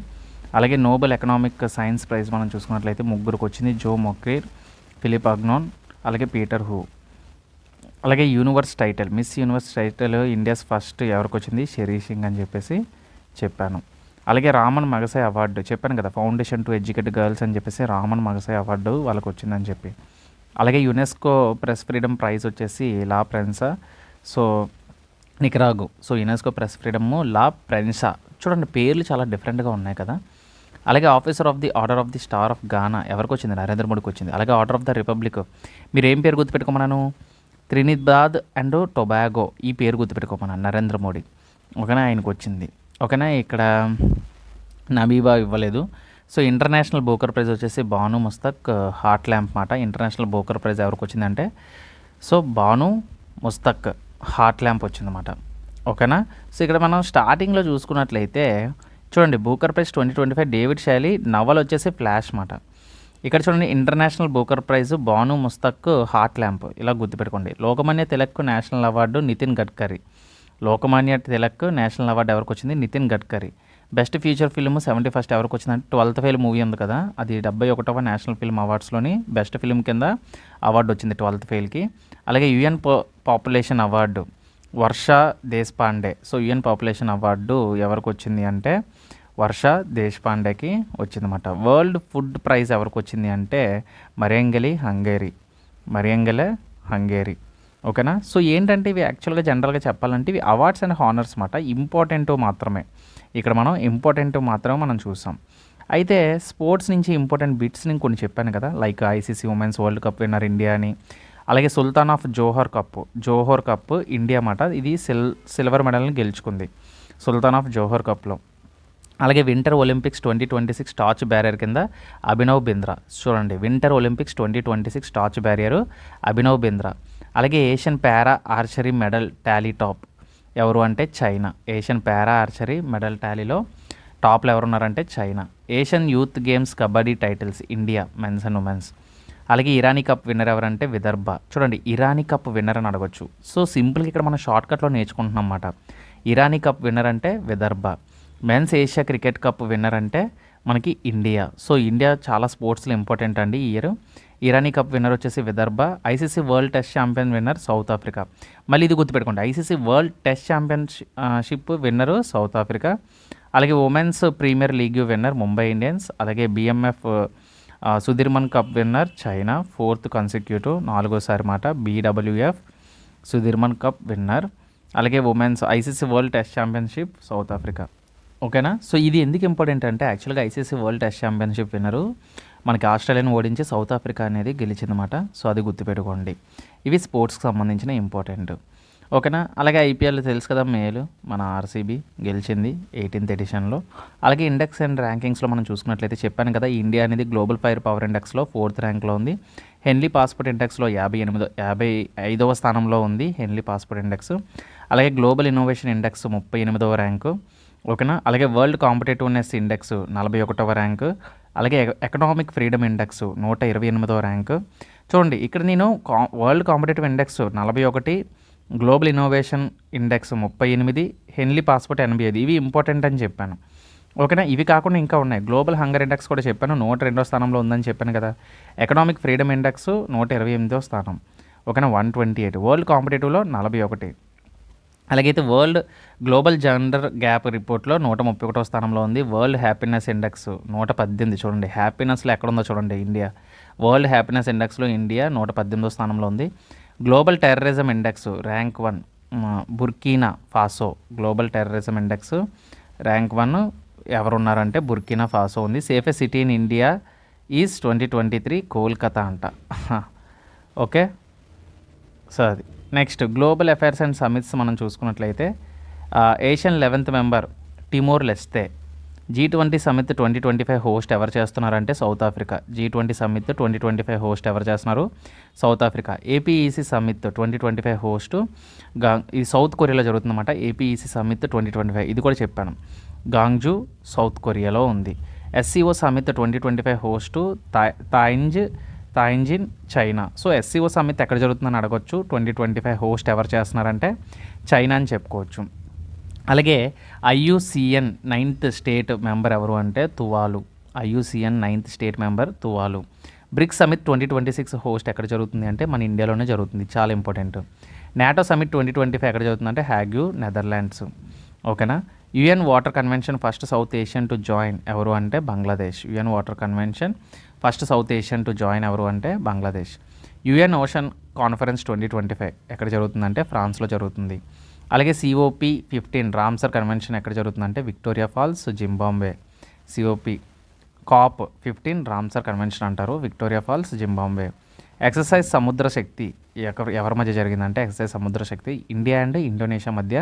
అలాగే నోబెల్ ఎకనామిక్ సైన్స్ ప్రైజ్ మనం చూసుకున్నట్లయితే ముగ్గురికి వచ్చింది, జో మొక్రీర్, ఫిలిప్ అగ్నోన్, అలాగే పీటర్ హూ. అలాగే miss universe title India's first ఎవరికి వచ్చింది, షెరీ సింగ్ అని చెప్పేసి చెప్పాను. అలాగే రామన్ మగసాయ్ అవార్డు చెప్పాను కదా, ఫౌండేషన్ టు ఎడ్యుకేట్ గర్ల్స్ అని చెప్పేసి రామన్ మగసాయ్ అవార్డు వాళ్ళకి వచ్చిందని చెప్పి. అలాగే యునెస్కో ప్రెస్ ఫ్రీడమ్ ప్రైజ్ వచ్చేసి La Prensa, so Nicaragua. So UNESCO press freedom La Prensa, చూడండి పేర్లు చాలా డిఫరెంట్గా ఉన్నాయి కదా. అలాగే officer of the order of the star of Ghana ఎవరికి వచ్చింది, నరేంద్ర మోడీకి వచ్చింది. అలాగే ఆర్డర్ ఆఫ్ ద రిపబ్లిక్, మీరు ఏం పేరు గుర్తుపెట్టుకోమన్నాను, త్రినిదాద్ అండ్ టొబాగో, ఈ పేరు గుర్తుపెట్టుకోమన్నాను, నరేంద్ర మోడీ. ఓకేనా, ఆయనకు వచ్చింది. ఓకేనా, ఇక్కడ నమీబా ఇవ్వలేదు. సో ఇంటర్నేషనల్ బూకర్ ప్రైజ్ వచ్చేసి బాను ముస్తక్ హార్ట్ ల్యాంప్ మాట. ఇంటర్నేషనల్ బూకర్ ప్రైజ్ ఎవరికి వచ్చిందంటే so Banu Mushtaq heart lamp వచ్చిందన్నమాట. ఓకేనా, సో ఇక్కడ మనం స్టార్టింగ్లో చూసుకున్నట్లయితే చూడండి, Booker Prize 2025 David Szalay, novel వచ్చేసి ఫ్లాష్ మాట. ఇక్కడ చూడండి, International Booker Prize Banu Mushtaq heart lamp, ఇలా గుర్తుపెట్టుకోండి. Lokmanya Tilak national award Nitin Gadkari. Lokmanya Tilak national award ఎవరికి వచ్చింది, Nitin Gadkari. Best feature film 71 ఎవరికి వచ్చిందంటే 12th ఫెయిల్ మూవీ ఉంది కదా, అది 71వ నేషనల్ ఫిల్మ్ అవార్డ్స్లోని బెస్ట్ ఫిల్మ్ కింద అవార్డు వచ్చింది 12th ఫెయిల్కి. అలాగే UN population award Varsha Deshpande. So UN population award ఎవరికి వచ్చింది అంటే వర్ష దేశపాండేకి వచ్చిందన్నమాట. వరల్డ్ ఫుడ్ ప్రైజ్ ఎవరికి వచ్చింది అంటే మరియంగెలే హంగేరీ. ఓకేనా, సో ఏంటంటే ఇవి యాక్చువల్గా జనరల్గా చెప్పాలంటే ఇవి అవార్డ్స్ అండ్ హానర్స్ మాట. ఇంపార్టెంట్ మాత్రమే ఇక్కడ మనం మనం చూసాం. అయితే స్పోర్ట్స్ నుంచి ఇంపార్టెంట్ బిట్స్ నేను కొన్ని చెప్పాను కదా, like ICC women's world cup winner India అని. అలాగే సుల్తాన్ ఆఫ్ జోహర్ కప్ ఇండియా మాట, ఇది సిల్వర్ మెడల్ని గెలుచుకుంది సుల్తాన్ ఆఫ్ జోహర్ కప్లో. అలాగే వింటర్ ఒలింపిక్స్ 2026 టార్చ్ బ్యారియర్ కింద అభినవ్ బింద్రా. చూడండి, winter Olympics 2026 torch bearer Abhinav Bindra. అలాగే Asian para archery medal tally top ఎవరు అంటే China. Asian para archery medal టాలీలో టాప్లో ఎవరున్నారంటే China. Asian youth games kabaddi titles India men's and women's. అలాగే ఇరానీ కప్ విన్నర్ ఎవరంటే విదర్భ. చూడండి, ఇరానీ కప్ విన్నర్ అని అడగొచ్చు. సో సింపుల్గా ఇక్కడ మనం షార్ట్కట్లో నేర్చుకుంటున్నాం అన్నమాట. ఇరానీ కప్ విన్నర్ అంటే Vidarbha. Men's Asia cricket cup winner అంటే మనకి ఇండియా. సో ఇండియా చాలా స్పోర్ట్స్లో ఇంపార్టెంట్ అండి ఈ ఇయర్. ఇరానీ కప్ విన్నర్ వచ్చేసి Vidarbha. ICC world test champion winner South Africa. మళ్ళీ ఇది గుర్తుపెట్టుకోండి, ICC world test championship winner South Africa. అలాగే women's premier league winner Mumbai Indians. అలాగే BMF Sudirman cup winner China, 4th consecutive, 4వసారి మాట. BWF Sudirman cup winner. అలాగే women's ICC world test championship South Africa. ఓకేనా, so ఇది ఎందుకు important అంటే యాక్చువల్గా ICC world test championship winner మనకి ఆస్ట్రేలియాను ఓడించి సౌత్ ఆఫ్రికా అనేది గెలిచిందన్నమాట. సో అది గుర్తుపెట్టుకోండి. ఇవి స్పోర్ట్స్కి సంబంధించిన ఇంపార్టెంట్. ఓకేనా, అలాగే ఐపీఎల్ తెలుసు కదా, మేలు మన ఆర్సీబీ గెలిచింది 18th ఎడిషన్లో. అలాగే ఇండెక్స్ అండ్ ర్యాంకింగ్స్లో మనం చూసుకున్నట్లయితే చెప్పాను కదా, ఇండియా అనేది గ్లోబల్ ఫైర్ పవర్ ఇండెక్స్లో 4th ర్యాంక్లో ఉంది. హెన్లీ పాస్పోర్ట్ ఇండెక్స్లో 55వ స్థానంలో ఉంది హెన్లీ పాస్పోర్ట్ ఇండెక్స్. అలాగే గ్లోబల్ ఇన్నోవేషన్ ఇండెక్స్ 38వ ర్యాంకు. ఓకేనా, అలాగే వరల్డ్ కాంపిటేటివ్నెస్ ఇండెక్స్ 41వ ర్యాంకు. అలాగే ఎకనామిక్ ఫ్రీడమ్ ఇండెక్స్ 128వ ర్యాంకు. చూడండి, ఇక్కడ నేను world competitive index 41, global innovation index 38, హెన్లీ passport 85, ఇవి ఇంపార్టెంట్ అని చెప్పాను. ఓకేనా, ఇవి కాకుండా ఇంకా ఉన్నాయి. గ్లోబల్ హంగర్ ఇండెక్స్ కూడా చెప్పాను, 102వ స్థానంలో ఉందని చెప్పాను కదా. ఎకనామిక్ ఫ్రీడమ్ ఇండెక్స్ 128వ స్థానం. ఓకేనా, 128. వరల్డ్ కాంపిటేటివ్లో 41. అలాగే వరల్డ్ గ్లోబల్ జెండర్ గ్యాప్ రిపోర్ట్‌లో 131వ స్థానంలో ఉంది. వరల్డ్ హ్యాపీనెస్ ఇండెక్స్ 118 చూడండి. హ్యాపీనెస్‌లో ఎక్కడుందో చూడండి ఇండియా. వరల్డ్ హ్యాపీనెస్ ఇండెక్స్‌లో ఇండియా 118వ స్థానంలో ఉంది. Global terrorism index rank 1 Burkina Faso. Global terrorism index rank 1 ఎవరున్నారంటే బుర్కీనా ఫాసో ఉంది. Safest city in India is 2023 Kolkata అంట. ఓకే. సో అది. Next global affairs and summits మనం చూసుకున్నట్లయితే ASEAN 11th member Timor Leste. G20 summit 2025 host ఎవరు చేస్తున్నారంటే south Africa. G20 summit 2025 host ఎవరు చేస్తున్నారు? South Africa. APEC summit 2025 host ఇది సౌత్ కొరియాలో జరుగుతుందన్నమాట. APEC సమిట్ 2025 ఇది కూడా చెప్పాను. గాంగ్జూ సౌత్ కొరియాలో ఉంది. SCO summit 2025 host Tianjin China. So SCO summit ఎక్కడ జరుగుతుందని అడగొచ్చు. 2025 హోస్ట్ ఎవరు చేస్తున్నారంటే చైనా అని చెప్పుకోవచ్చు. అలాగే IUCN 9th స్టేట్ మెంబర్ ఎవరు అంటే తువాలు. IUCN 9th స్టేట్ మెంబర్ తువాలు. బ్రిక్స్ సమిట్ 2026 హోస్ట్ ఎక్కడ జరుగుతుంది అంటే మన ఇండియాలోనే జరుగుతుంది. చాలా ఇంపార్టెంట్. నాటో సమిట్ 2025 ఎక్కడ జరుగుతుందంటే హ్యాగ్యూ నెదర్లాండ్స్. ఓకేనా. UN water convention first south Asian to join ఎవరు అంటే Bangladesh. UN water convention first south Asian to join ఎవరు అంటే బంగ్లాదేశ్. UN ఓషన్ కాన్ఫరెన్స్ 2025 ఎక్కడ జరుగుతుందంటే ఫ్రాన్స్లో జరుగుతుంది. అలాగే COP15 రామ్సర్ కన్వెన్షన్ ఎక్కడ జరుగుతుందంటే Victoria Falls Zimbabwe. COP15 Ramsar convention అంటారు, Victoria Falls Zimbabwe. Exercise Samudra Shakti ఎవరి మధ్య జరిగిందంటే exercise Samudra Shakti India and Indonesia మధ్య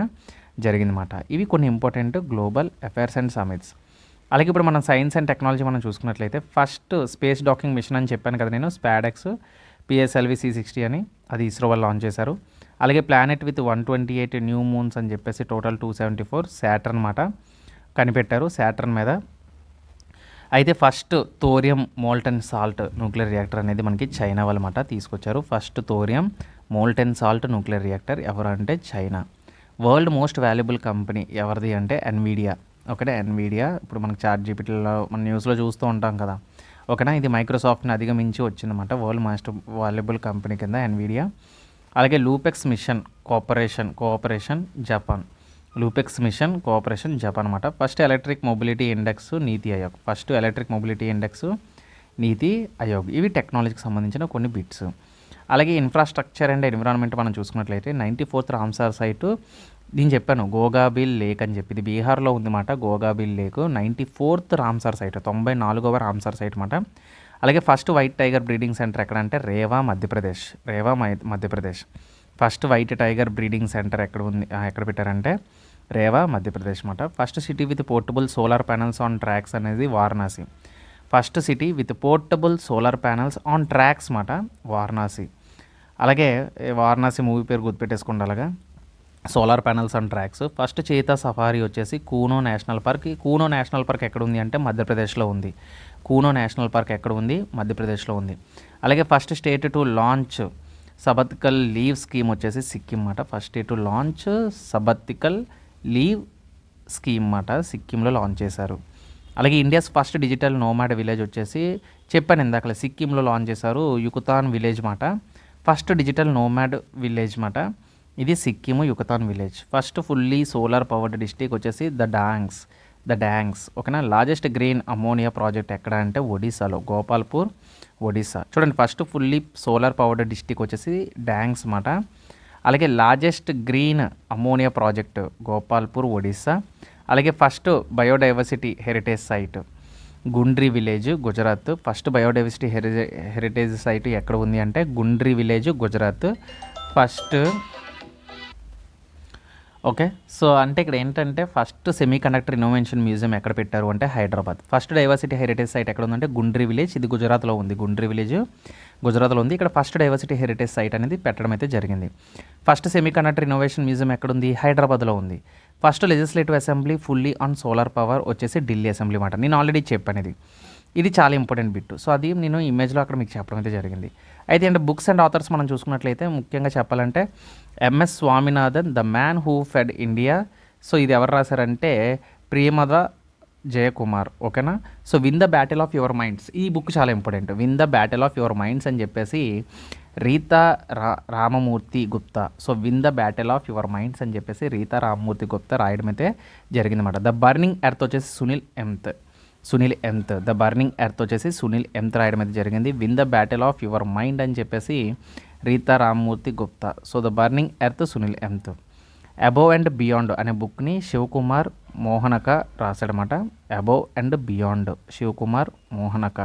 జరిగిందన్నమాట. ఇవి కొన్ని important global affairs and summits. అలాగే ఇప్పుడు మనం సైన్స్ అండ్ టెక్నాలజీ మనం చూసుకున్నట్లయితే ఫస్ట్ స్పేస్ డాకింగ్ మిషన్ అని చెప్పాను కదా నేను, స్పాడెక్స్ PSLV C60 అని, అది ఇస్రో వాళ్ళు లాంచ్ చేశారు. అలాగే ప్లానెట్ విత్ 128 న్యూ మూన్స్ అని చెప్పేసి టోటల్ 274 శాటర్న్ మాట కనిపెట్టారు శాటర్న్ మీద. అయితే first thorium molten salt nuclear reactor అనేది మనకి చైనా వాళ్ళ మాట తీసుకొచ్చారు. First thorium molten salt nuclear reactor ఎవరు అంటే China. World most valuable company ఎవరిది అంటే ఎన్విడియా. ఓకేనా. ఎన్విడియా ఇప్పుడు మనకి ChatGPTలో మన న్యూస్లో చూస్తూ ఉంటాం కదా. ఓకేనా. ఇది మైక్రోసాఫ్ట్ని అధిగమించి వచ్చిందన్నమాట. వరల్డ్ మోస్ట్ వాల్యుబుల్ కంపెనీ కింద ఎన్విడియా. అలాగే LUPEX mission cooperation Japan. LUPEX mission cooperation Japan అనమాట. First electric mobility index NITI Aayog. First electric mobility index NITI Aayog. ఇవి టెక్నాలజీకి సంబంధించిన కొన్ని బిట్స్. అలాగే ఇన్ఫ్రాస్ట్రక్చర్ అండ్ ఎన్విరాన్మెంట్ మనం చూసుకున్నట్లయితే 94th రామ్సార్ సైటు, నేను చెప్పాను గోగాబిల్ లేక్ అని చెప్పి, ఇది బీహార్లో ఉందన్నమాట. Gogabil lake 94th Ramsar site, 94వ రామ్సార్ సైట్ అన్నమాట. అలాగే first white tiger breeding centre ఎక్కడ అంటే Rewa Madhya Pradesh. First white tiger breeding centre ఎక్కడ పెట్టారంటే రేవా మధ్యప్రదేశ్ అన్నమాట. First city with portable solar panels on tracks అనేది Varanasi. First city with portable solar panels on tracks మాట వారణాసి. అలాగే వారణాసి మూవీ పేరు గుర్తుపెట్టేసుకోండి. అలాగా solar panels on tracks. First cheetah safari వచ్చేసి Kuno national park. Kuno national park ఎక్కడ ఉంది అంటే మధ్యప్రదేశ్లో ఉంది. కూనో నేషనల్ పార్క్ ఎక్కడ ఉంది? మధ్యప్రదేశ్లో ఉంది. అలాగే first state to launch sabbatical leave scheme వచ్చేసి సిక్కిం మాట. First state to launch sabbatical leave scheme మాట సిక్కింలో లాంచ్ చేశారు. అలాగే India's first digital nomad village వచ్చేసి చెప్పాను ఇందాక సిక్కింలో లాంచ్ చేశారు, యుకతాన్ విలేజ్ మాట. ఫస్ట్ డిజిటల్ నోమాడ్ విలేజ్ మాట ఇది Sikkim Yakten village. First fully solar powered district వచ్చేసి ద డాంగ్స్. ఓకేనా. లార్జెస్ట్ గ్రీన్ అమోనియా ప్రాజెక్ట్ ఎక్కడ అంటే ఒడిశాలో, గోపాల్పూర్ ఒడిశా. చూడండి first fully solar powered district వచ్చేసి డాంగ్స్ మాట. అలాగే largest green ammonia project Gopalpur Odisha. అలాగే first biodiversity heritage site Gundri village Gujarat. First biodiversity heritage site ఎక్కడ ఉంది అంటే Gundri village Gujarat first. Okay. So అంటే ఇక్కడ ఏంటంటే first semiconductor innovation museum ఎక్కడ పెట్టారు అంటే Hyderabad. First diversity heritage site ఎక్కడ ఉందంటే గుండ్రి విలేజ్, ఇది గుజరాత్లో ఉంది. గుండ్రి విలేజ్ గుజరాత్లో ఉంది. ఇక్కడ ఫస్ట్ డైవర్సిటీ హెరిటేజ్ సైట్ అనేది పెట్టడం అయితే జరిగింది. First semiconductor innovation museum ఎక్కడుంది? హైదరాబాద్లో ఉంది. First legislative assembly fully on solar power వచ్చేసి ఢిల్లీ అసెంబ్లీ మాట. నేను ఆల్రెడీ చెప్పాను ఇది చాలా ఇంపార్టెంట్ బిట్. సో అది నేను ఇమేజ్లో అక్కడ మీకు చెప్పడం అయితే జరిగింది. అయితే అంటే బుక్స్ అండ్ ఆథర్స్ మనం చూసుకున్నట్లయితే ముఖ్యంగా చెప్పాలంటే MS Swaminathan the man who fed India. So ఇది ఎవరు రాశారంటే ప్రియమద జయకుమార్. ఓకేనా. So win the battle of your minds, ఈ బుక్ చాలా important. Win the battle of your minds అని చెప్పేసి Rita Ramamurthy Gupta. So win the battle of your minds అని చెప్పేసి రీతా రామమూర్తి గుప్తా రాయడం అయితే జరిగిందన్నమాట. ద బర్నింగ్ ఎర్త్ వచ్చేసి Sunil Amrith. The burning earth వచ్చేసి సునీల్ ఎంత్ రాయడం అయితే జరిగింది. Win the battle of your mind అని చెప్పేసి Rita Ramamurthy Gupta. So the burning earth Sunil Amrith. Above and beyond అనే బుక్ని శివకుమార్ మోహనక రాశాడనమాట. Above and beyond Shivakumar Mohanka.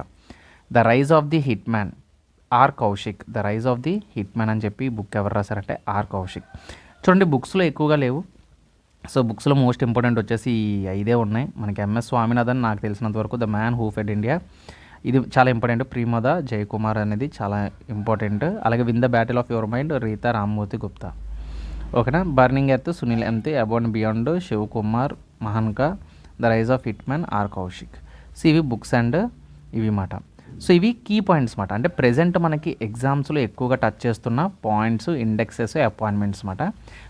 The rise of the hit man R Kaushik. The rise of the hit man అని చెప్పి బుక్ ఎవరు రాశారంటే ఆర్ కౌశిక్. చూడండి బుక్స్లో ఎక్కువగా లేవు. సో బుక్స్లో మోస్ట్ ఇంపార్టెంట్ వచ్చేసి ఈ 5 ఉన్నాయి మనకి. ఎంఎస్ స్వామినాథన్ నాకు తెలిసినంత వరకు the man who fed India, ఇది చాలా ఇంపార్టెంట్. ప్రిమద జయకుమార్ అనేది చాలా ఇంపార్టెంట్. అలాగే win the battle of your mind Rita Ramamurthy Gupta. ఓకేనా. బర్నింగ్ ఎర్త్ సునీల్ ఎంత్. అబౌవ్ అండ్ బియాండ్ శివకుమార్ మహాన్కా. The rise of hit man R Kaushik. So ఇవి బుక్స్ అండ్ ఇవి మాట. సో ఇవి కీ పాయింట్స్ మాట. అంటే ప్రజెంట్ మనకి ఎగ్జామ్స్లో ఎక్కువగా టచ్ చేస్తున్న పాయింట్స్, ఇండెక్సెస్, అపాయింట్మెంట్స్ మాట.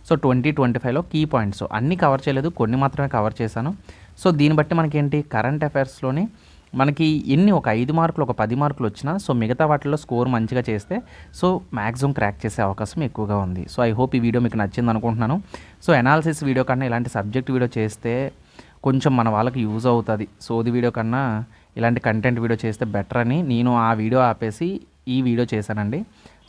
సో 2025లో కీ పాయింట్స్ అన్నీ కవర్ చేయలేదు, కొన్ని మాత్రమే కవర్ చేశాను. సో దీన్ని బట్టి మనకి ఏంటి, కరెంట్ అఫైర్స్లోని మనకి ఎన్ని ఒక 5 మార్కులు ఒక 10 మార్కులు వచ్చినా సో మిగతా వాటిల్లో స్కోర్ మంచిగా చేస్తే సో మ్యాక్సిమం క్రాక్ చేసే అవకాశం ఎక్కువగా ఉంది. సో ఐ హోప్ ఈ వీడియో మీకు నచ్చింది అనుకుంటున్నాను. సో అనాలిసిస్ వీడియో కన్నా ఇలాంటి సబ్జెక్ట్ వీడియో చేస్తే కొంచెం మన వాళ్ళకి యూజ్ అవుతుంది. సోది వీడియో కన్నా ఇలాంటి కంటెంట్ వీడియో చేస్తే బెటర్ అని నేను ఆ వీడియో ఆపేసి ఈ వీడియో చేశానండి.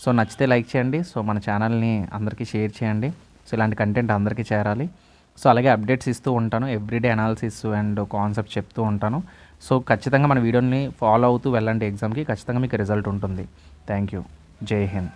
సో నచ్చితే లైక్ చేయండి. సో మన ఛానల్ని అందరికీ షేర్ చేయండి. సో ఇలాంటి కంటెంట్ అందరికీ చేరాలి. సో అలాగే అప్డేట్స్ ఇస్తూ ఉంటాను. ఎవ్రీడే అనాలిసిస్ అండ్ కాన్సెప్ట్ చెప్తూ ఉంటాను. సో ఖచ్చితంగా మన వీడియోని ఫాలో అవుతూ వెళ్ళండి. ఎగ్జామ్కి ఖచ్చితంగా మీకు రిజల్ట్ ఉంటుంది. Thank you. జై హింద్.